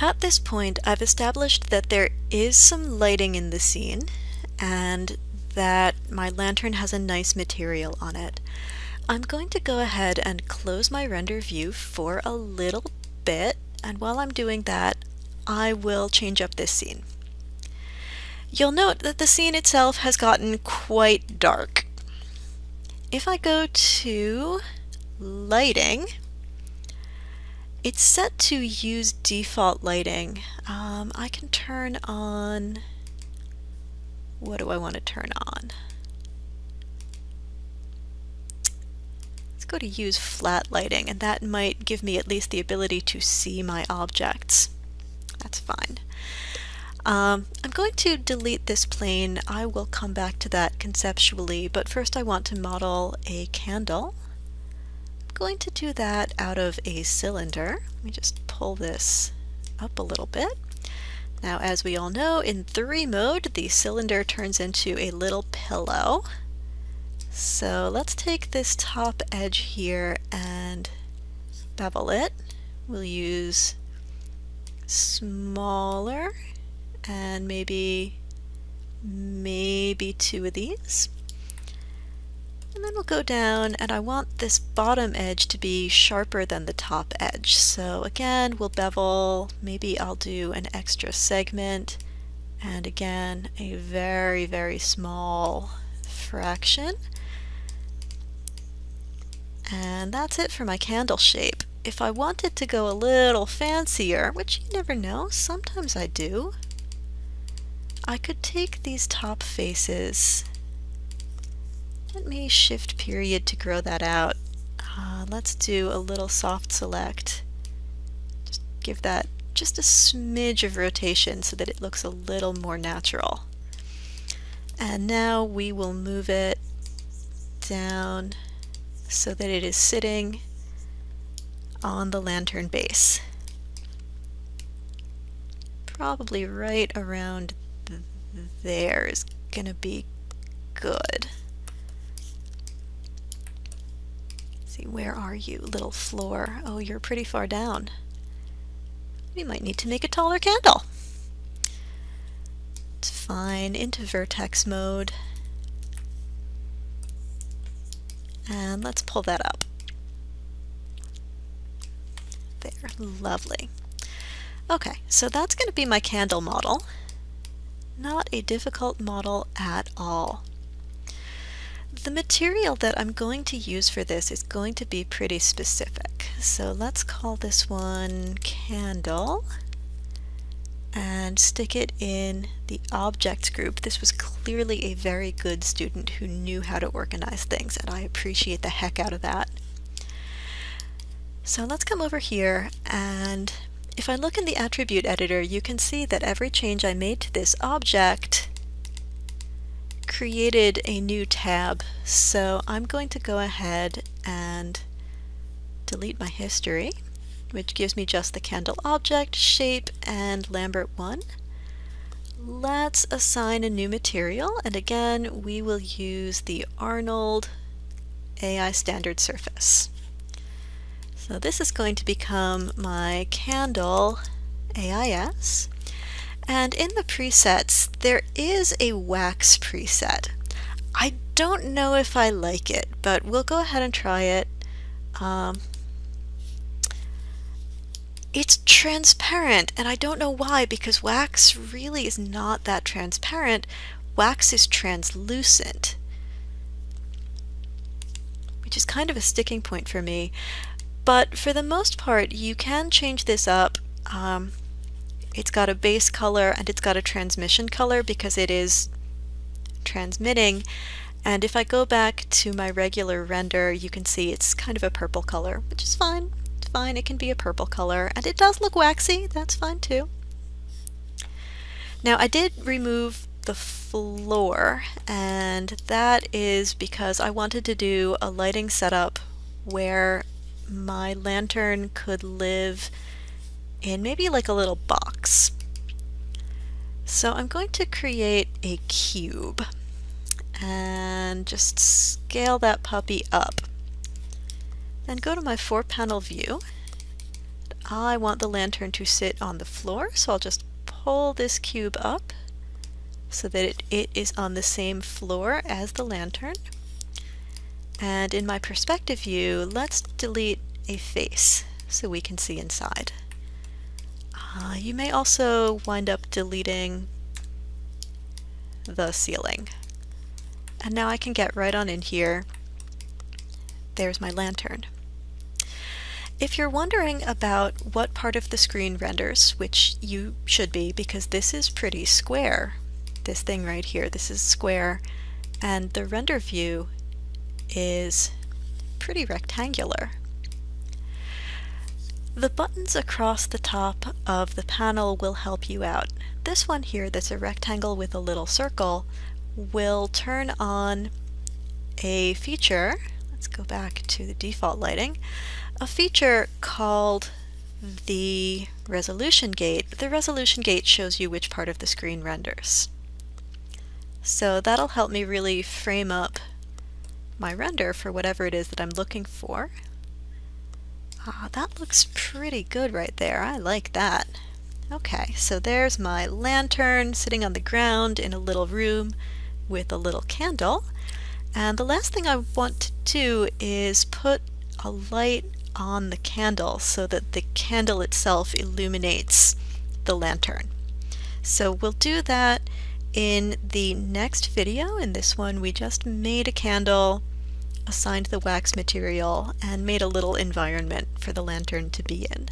At this point, I've established that there is some lighting in the scene and that my lantern has a nice material on it. I'm going to go ahead and close my render view for a little bit, and while I'm doing that, I will change up this scene. You'll note that the scene itself has gotten quite dark. If I go to lighting, it's set to use default lighting. I can turn on, what do I want to turn on? Let's go to use flat lighting, and that might give me at least the ability to see my objects. That's fine. I'm going to delete this plane. I will come back to that conceptually, but first I want to model a candle. I'm going to do that out of a cylinder. Let me just pull this up a little bit. Now, as we all know, in 3 mode, the cylinder turns into a little pillow. So let's take this top edge here and bevel it. We'll use smaller and maybe 2 of these. And then we'll go down, and I want this bottom edge to be sharper than the top edge. So again, we'll bevel. Maybe I'll do an extra segment, and again, a very, very small fraction. And that's it for my candle shape. If I wanted to go a little fancier, which you never know, sometimes I do, I could take these top faces. Let me shift period to grow that out. Let's do a little soft select. Just give that just a smidge of rotation so that it looks a little more natural. And now we will move it down so that it is sitting on the lantern base. Probably right around there is gonna be good. See, where are you, little floor? Oh, you're pretty far down. We might need to make a taller candle. It's fine. Into vertex mode. And let's pull that up. There, lovely. Okay, so that's going to be my candle model. Not a difficult model at all. The material that I'm going to use for this is going to be pretty specific. So let's call this one candle and stick it in the objects group. This was clearly a very good student who knew how to organize things, and I appreciate the heck out of that. So let's come over here, and if I look in the attribute editor, you can see that every change I made to this object created a new tab. So I'm going to go ahead and delete my history, which gives me just the candle object, shape, and Lambert 1. Let's assign a new material, and again we will use the Arnold AI standard surface. So this is going to become my candle AIS. And in the presets, there is a wax preset. I don't know if I like it, but we'll go ahead and try it. It's transparent, and I don't know why, because wax really is not that transparent. Wax is translucent, which is kind of a sticking point for me. But for the most part, you can change this up. It's got a base color and it's got a transmission color because it is transmitting. And if I go back to my regular render, you can see it's kind of a purple color, which is fine. It's fine, it can be a purple color, and it does look waxy. That's fine too. Now, I did remove the floor, and that is because I wanted to do a lighting setup where my lantern could live in maybe like a little box. So I'm going to create a cube and just scale that puppy up. Then go to my 4-panel view. I want the lantern to sit on the floor, so I'll just pull this cube up so that it is on the same floor as the lantern. And in my perspective view, let's delete a face so we can see inside. You may also wind up deleting the ceiling. And now I can get right on in here. There's my lantern. If you're wondering about what part of the screen renders, which you should be because this is pretty square, this thing right here, this is square, and the render view is pretty rectangular. The buttons across the top of the panel will help you out. This one here that's a rectangle with a little circle will turn on a feature. Let's go back to the default lighting. A feature called the resolution gate. The resolution gate shows you which part of the screen renders. So that'll help me really frame up my render for whatever it is that I'm looking for. That looks pretty good right there. I like that. Okay, so there's my lantern sitting on the ground in a little room with a little candle. And the last thing I want to do is put a light on the candle so that the candle itself illuminates the lantern. So we'll do that in the next video. In this one, we just made a candle, assigned the wax material, and made a little environment for the lantern to be in.